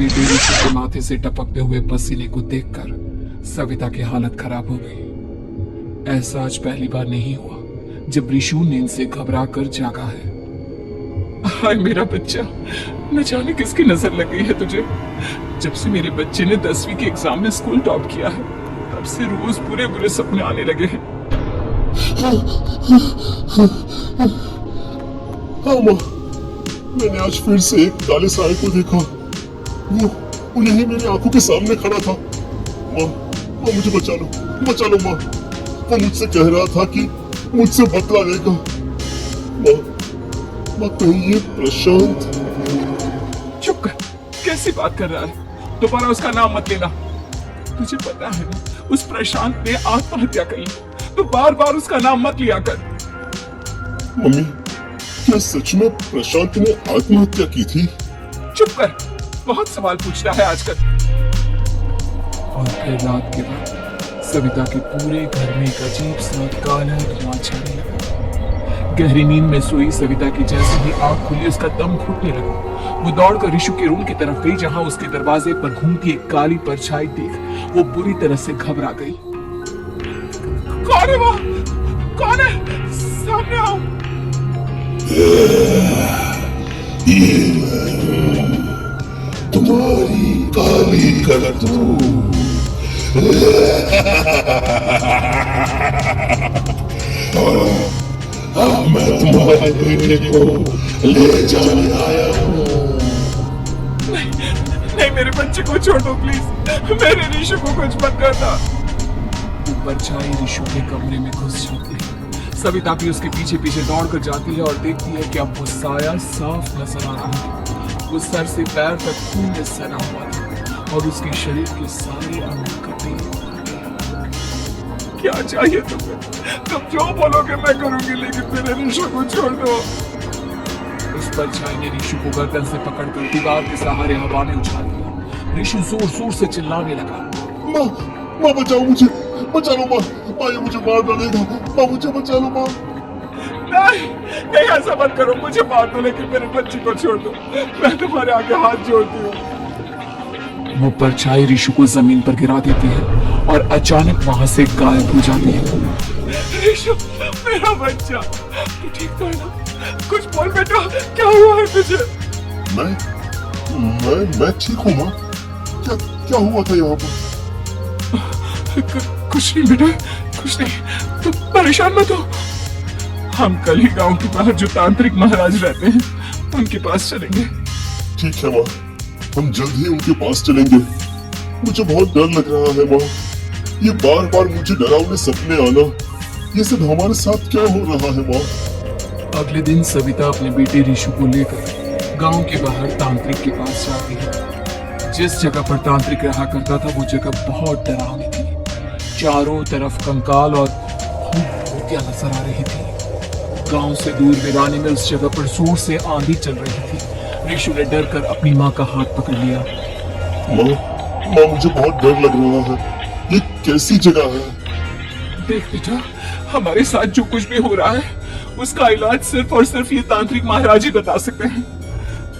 बेटे ऋषि के माथे से टपकते हुए पसीने को देखकर सविता की हालत खराब हो गई। ऐसा आज पहली बार नहीं हुआ जब ऋषु नींद से घबरा कर जागा है। हाय मेरा बच्चा, न जाने किसकी नजर लग गई है तुझे। जब से मेरे बच्चे ने 10वीं के एग्जाम में स्कूल टॉप किया है तब से रोज बुरे बुरे सपने आने लगे हैं। हाँ माँ, मैंने आज फिर से एक काले साए को देखा। वो यही मेरी आंखों के सामने खड़ा था। माँ, मुझे बचा लो माँ। वो मुझसे कह रहा था कि मुझसे बदला लेगा। माँ कहीं ये प्रशांत। चुप कर, कैसी बात कर रहा है? दोबारा उसका नाम मत लेना। तुझे पता है ना, उस प्रशांत ने आत्महत्या कर ली, तो बार बार उसका नाम मत लिया कर। मम्मी, क्या सच में प्रशांत ने आत्महत्या की थी? चुप कर, बहुत सवाल पूछता है आजकल। और फिर रात के बाद सविता के पूरे घर में एक अजीब सा काला धुआं छाने लगा। गहरी नींद में सोई सविता की जैसे ही आंख खुली उसका दम घुटने लगा। वो दौड़कर ऋषु के रूम की तरफ गई जहां उसके दरवाजे पर घूमती एक काली परछाई देख वो बुरी तरह से घबरा गई। कौन है वो? कौन है? सामने आओ। तुम्हारी काली करतूत। अब मैं तुम्हारे बेटे को ले जाने आया हूँ। नहीं, मेरे बच्चे को छोड़ दो प्लीज। मेरे ऋषु को कुछ मत करना। परछाई ऋषु के कमरे में घुस जाती है। सविता भी उसके पीछे पीछे दौड़ कर जाती है और देखती है कि अब वो साया साफ नजर आ रहा है। वो सर से पैर तक खून में सना हुआ था और उसके शरीर के सारे अंग कटे। क्या चाहिए तुम्हें? तुम जो बोलोगे मैं करूंगी, लेकिन मेरे ऋषु को छोड़ दो। उस परछाई ने ऋषु को गर्दन से पकड़कर दीवार के सहारे हवा में उछाल दिया। ऋषु जोर जोर से चिल्लाने लगा। माँ बचाओ मुझे, बचा लो माँ। ये मुझे मार डालेगा। माँ मुझे बचा लो माँ। नहीं, ऐसा मत करो। मुझे मार दो लेकिन मेरे बच्चे को छोड़ दो। मैं तुम्हारे आगे हाथ जोड़ती हूँ। वो परछाई ऋषु को जमीन पर गिरा देती है और अचानक वहां से गायब हो जाती है। ऋषु, मेरा बच्चा, तू ठीक तो है ना? कुछ बोल बेटा, क्या हुआ है तुझे? मैं ठीक हूँ माँ। क्या हुआ था यहाँ पर? कुछ नहीं बेटा, कुछ नहीं। तुम परेशान मत हो। हम कल ही गांव के बाहर जो तांत्रिक महाराज रहते हैं उनके पास चलेंगे। ठीक है माँ, हम जल्द ही उनके पास चलेंगे। मुझे बहुत डर लग रहा है माँ। ये बार बार मुझे डरावने सपने आना, ये सब हमारे साथ क्या हो रहा है माँ? अगले दिन सविता अपने बेटे ऋषु को लेकर गांव के बाहर तांत्रिक के पास जाती है। जिस जगह पर तांत्रिक रहा करता था वो जगह बहुत डरावनी थी। चारों तरफ कंकाल और भूतियां नजर आ रही थी। गांव से दूर वीराने में उस जगह पर जोर से आंधी चल रही थी। ऋषु ने डर कर अपनी माँ का हाथ पकड़ लिया। माँ मुझे बहुत डर लग रहा है। ये कैसी जगह है? देख बेटा, हमारे साथ जो कुछ भी हो रहा है उसका इलाज सिर्फ और सिर्फ ये तांत्रिक महाराज ही बता सकते हैं।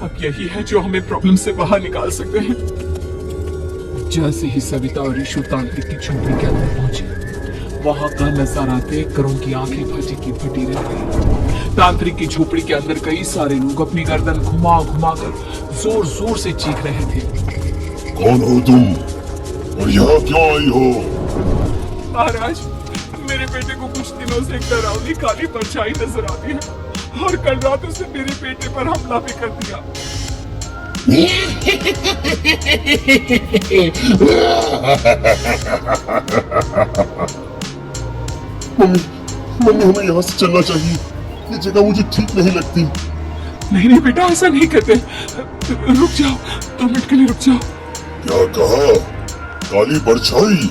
अब यही है जो हमें प्रॉब्लम से बाहर निकाल सकते हैं। जैसे ही सविता और ऋषु तांत्रिक की झोपड़ी के अंदर पहुंचे, वहां का नजारा देख कर उनकी आंखें फटी की फटी रह गई। तांत्रिक की झोपड़ी के अंदर कई सारे लोग अपनी गर्दन घुमा घुमा कर जोर जोर से चीख रहे थे। कौन हो तुम और यहाँ क्यों आई हो? महाराज, मेरे बेटे को कुछ दिनों से एक डरावनी काली परछाई नजर आती है और कल रात उसने मेरे बेटे पर हमला भी कर दिया। मम्मी हमें यहाँ से चलना चाहिए। ये जगह मुझे ठीक नहीं लगती। नहीं बेटा, ऐसा नहीं करते। रुक जाओ, 2 मिनट के लिए रुक जाओ। क्या कहा? काली परछाई?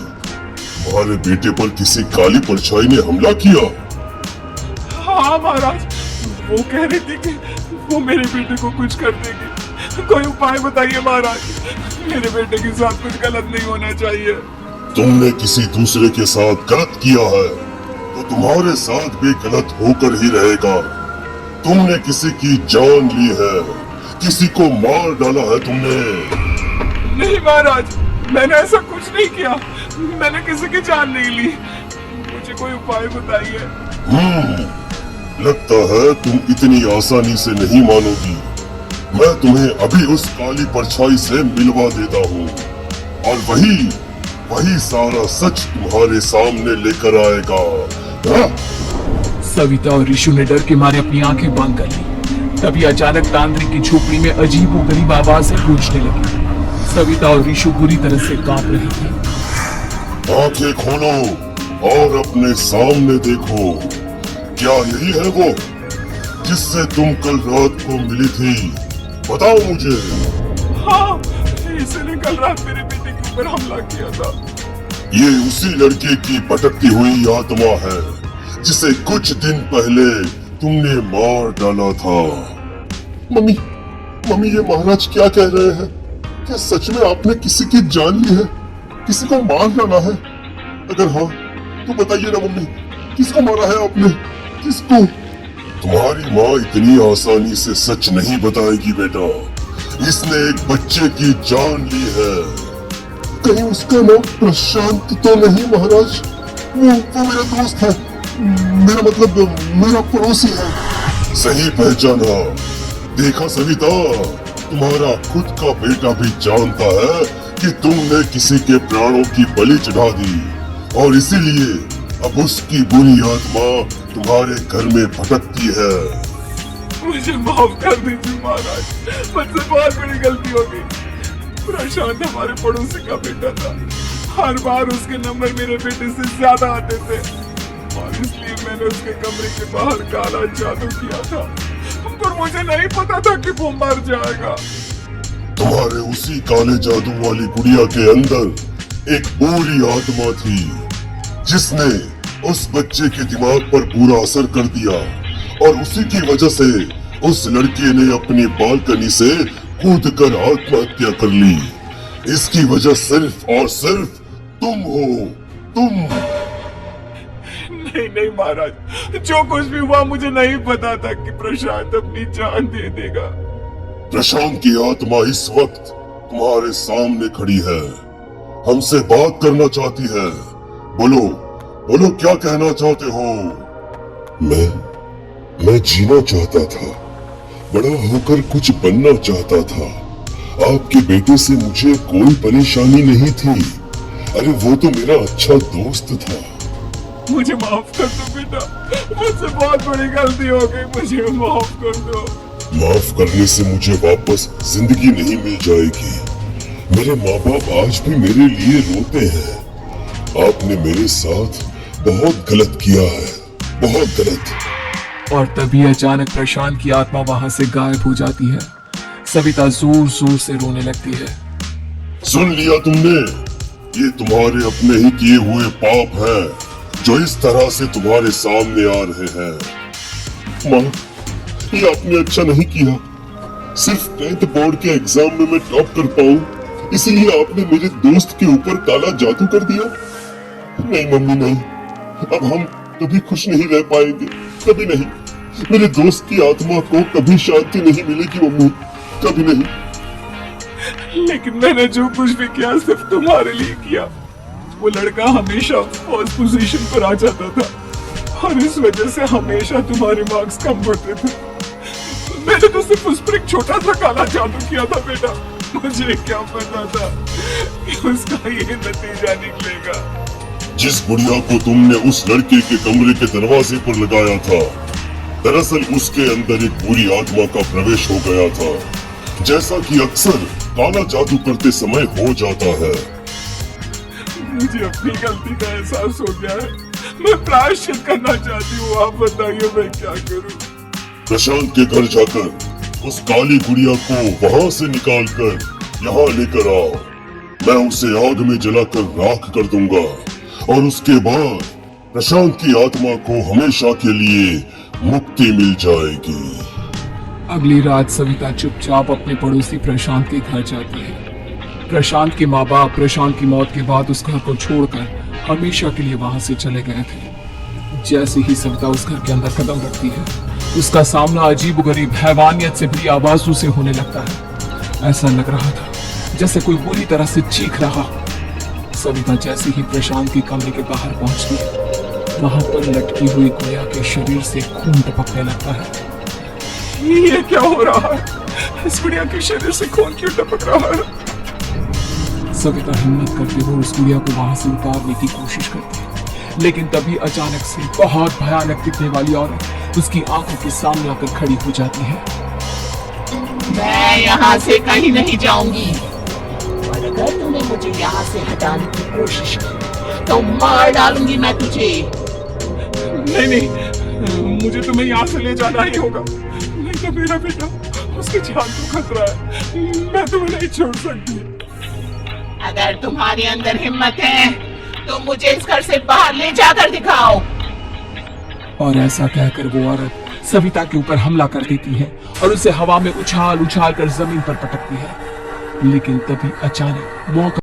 तुम्हारे बेटे पर किसी काली परछाई ने हमला किया? हाँ महाराज, वो कह रही थी कि वो मेरे बेटे को कुछ कर देगी। कोई उपाय बताइए महाराज, मेरे बेटे के साथ कुछ गलत नहीं होना चाहिए। तुमने किसी दूसरे के साथ गलत किया है तो तुम्हारे साथ भी गलत होकर ही रहेगा। तुमने किसी की जान ली है, किसी को मार डाला है तुमने। नहीं महाराज, मैंने ऐसा कुछ नहीं किया। मैंने किसी की जान नहीं ली। मुझे कोई उपाय बताइए। लगता है तुम इतनी आसानी से नहीं मानोगी। मैं तुम्हें अभी उस काली परछाई से मिलवा देता हूँ और वही सारा सच तुम्हारे सामने लेकर आएगा। हाँ? सविता और ऋषु ने डर के मारे अपनी आंखें बंद कर ली। तभी अचानक तांत्रिक की झोपड़ी में अजीब व गरीब आवाजें गूंजने लगी। सविता और ऋषु बुरी तरह से कांप रही थी। आंखें खोलो और अपने सामने देखो। क्या यही है वो जिससे तुम कल रात को मिली थी? बताओ मुझे। हाँ, इसने कल रात मेरे बेटे के ऊपर हमला किया था। ये उसी लड़के की भटकती हुई आत्मा है जिसे कुछ दिन पहले तुमने मार डाला था। मम्मी ये महाराज क्या कह रहे हैं? क्या सच में आपने किसी की जान ली है? किसी को मार डाला है? अगर हाँ तो बताइए ना मम्मी, किसको मारा है आपने? किसको? तुम्हारी माँ इतनी आसानी से सच नहीं बताएगी बेटा। इसने एक बच्चे की जान ली है। कहीं उसका नाम प्रशांत तो नहीं महाराज? वो मेरा दोस्त है, मेरा मतलब मेरा पड़ोसी है। सही पहचाना। देखा सविता, तुम्हारा खुद का बेटा भी जानता है कि तुमने किसी के प्राणों की बलि चढ़ा दी और इसीलिए अब उसकी बुरी आत्मा तुम्हारे घर में भटकती है। मुझे माफ कर दीजिए महाराज, मुझसे बहुत बड़ी गलती हो गई। प्रशांत हमारे पड़ोसी का बेटा था। हर बार उसके नंबर मेरे बेटे से ज्यादा आते थे और इसलिए मैंने उसके कमरे के बाहर काला जादू किया था, पर मुझे नहीं पता था कि वो मर जाएगा। तुम्हारे उसी काले जादू वाली गुड़िया के अंदर एक बुरी आत्मा थी जिसने उस बच्चे के दिमाग पर बुरा असर कर दिया और उसी की वजह से उस लड़के ने अपनी बालकनी से कूदकर आत्महत्या कर ली। इसकी वजह सिर्फ और सिर्फ तुम हो, तुम। नहीं महाराज, जो कुछ भी हुआ मुझे नहीं पता था कि प्रशांत अपनी जान दे देगा। प्रशांत की आत्मा इस वक्त तुम्हारे सामने खड़ी है, हमसे बात करना चाहती है। बोलो क्या कहना चाहते हो? मैं जीना चाहता था, बड़ा होकर कुछ बनना चाहता था। आपके बेटे से मुझे कोई परेशानी नहीं थी। अरे वो तो मेरा अच्छा दोस्त था। मुझे माफ कर दो बेटा, मुझसे बहुत बड़ी गलती हो गई, मुझे माफ कर दो। माफ करने से मुझे वापस जिंदगी नहीं मिल जाएगी। मेरे माँ बाप आज भी मेरे लिए रोते हैं। आपने मेरे साथ बहुत गलत किया है, बहुत गलत। और तभी अचानक प्रशांत की आत्मा वहां से गायब हो जाती है। सविता जोर जोर से रोने लगती है। सुन लिया तुमने? ये तुम्हारे अपने ही किए हुए पाप हैं जो इस तरह से तुम्हारे सामने आ रहे हैं। माँ, ये आपने अच्छा नहीं किया। सिर्फ 10th बोर्ड के एग्जाम में मैं टॉप कर पाऊं, इसलिए आपने मेरे दोस्त के ऊपर काला जादू कर दिया। नहीं मम्मी नहीं, अब हम कभी खुश नहीं रह पाएंगे, कभी नहीं। मेरे दोस्त की आत्मा को कभी शांति नहीं मिलेगी मम्मी, कभी नहीं। लेकिन मैंने जो कुछ भी किया सिर्फ तुम्हारे लिए किया। वो लड़का हमेशा फर्स्ट पोजीशन पर आ जाता था और इस वजह से हमेशा तुम्हारे मार्क्स कम बढ़ते थे। मैंने तो सिर्फ उस पर एक छोटा सा काला जादू किया था बेटा। मुझे क्या पता था कि उसका ये नतीजा निकलेगा। जिस गुड़िया को तुमने उस लड़के के कमरे के दरवाजे पर लगाया था, दरअसल उसके अंदर एक बुरी आत्मा का प्रवेश हो गया था, जैसा कि अक्सर काला जादू करते समय हो जाता है। मुझे अपनी गलती का एहसास हो गया है। मैं प्रायश्चित करना चाहती हूँ, आप बताइए मैं क्या करूँ? प्रशांत के घर जाकर उस काली गुड़िया को वहाँ से निकालकर यहाँ लेकर आओ। मैं उसे आग में जलाकर राख कर दूंगा और उसके बाद प्रशांत की आत्मा को हमेशा के लिए मुक्ति मिल जाएगी। अगली रात सविता चुपचाप अपने पड़ोसी प्रशांत के घर जाती है। प्रशांत के माँ बाप प्रशांत की मौत के बाद उस घर को छोड़कर हमेशा के लिए वहां से चले गए थे। जैसे ही सविता उस घर के अंदर कदम रखती है, उसका सामना अजीब गरीब हैवानियत से भरी आवाजों से होने लगता है। ऐसा लग रहा था जैसे कोई बुरी तरह से चीख रहा। सविता जैसे ही प्रशांत के कमरे के बाहर पहुंचती, वहां पर लटकी हुई गुड़िया के शरीर से खून टपकने लगता है। ये क्या हो रहा है? इस गुड़िया के शरीर से खून क्यों टपक रहा है? सविता हिम्मत करते हुए उस गुड़िया को वहां से उतारने की कोशिश करती है, लेकिन तभी अचानक से बहुत भयानक दिखने वाली औरत उसकी आंखों के सामने आकर खड़ी हो जाती है। मैं यहाँ से कहीं नहीं जाऊंगी, और अगर तूने मुझे यहाँ से हटाने की कोशिश की तो मार डालूंगी मैं तुझे। नहीं नहीं, मुझे तुम्हें यहाँ से ले जाना ही होगा, नहीं तो मेरा बेटा, उसकी जान को खतरा है। मैं तुम्हें नहीं छोड़ सकती। अगर तुम्हारे अंदर हिम्मत है तो मुझे इस घर से बाहर ले जाकर दिखाओ। और ऐसा कहकर वो औरत सविता के ऊपर हमला कर देती है और उसे हवा में उछाल उछाल कर जमीन पर पटकती है। लेकिन तभी अचानक मौका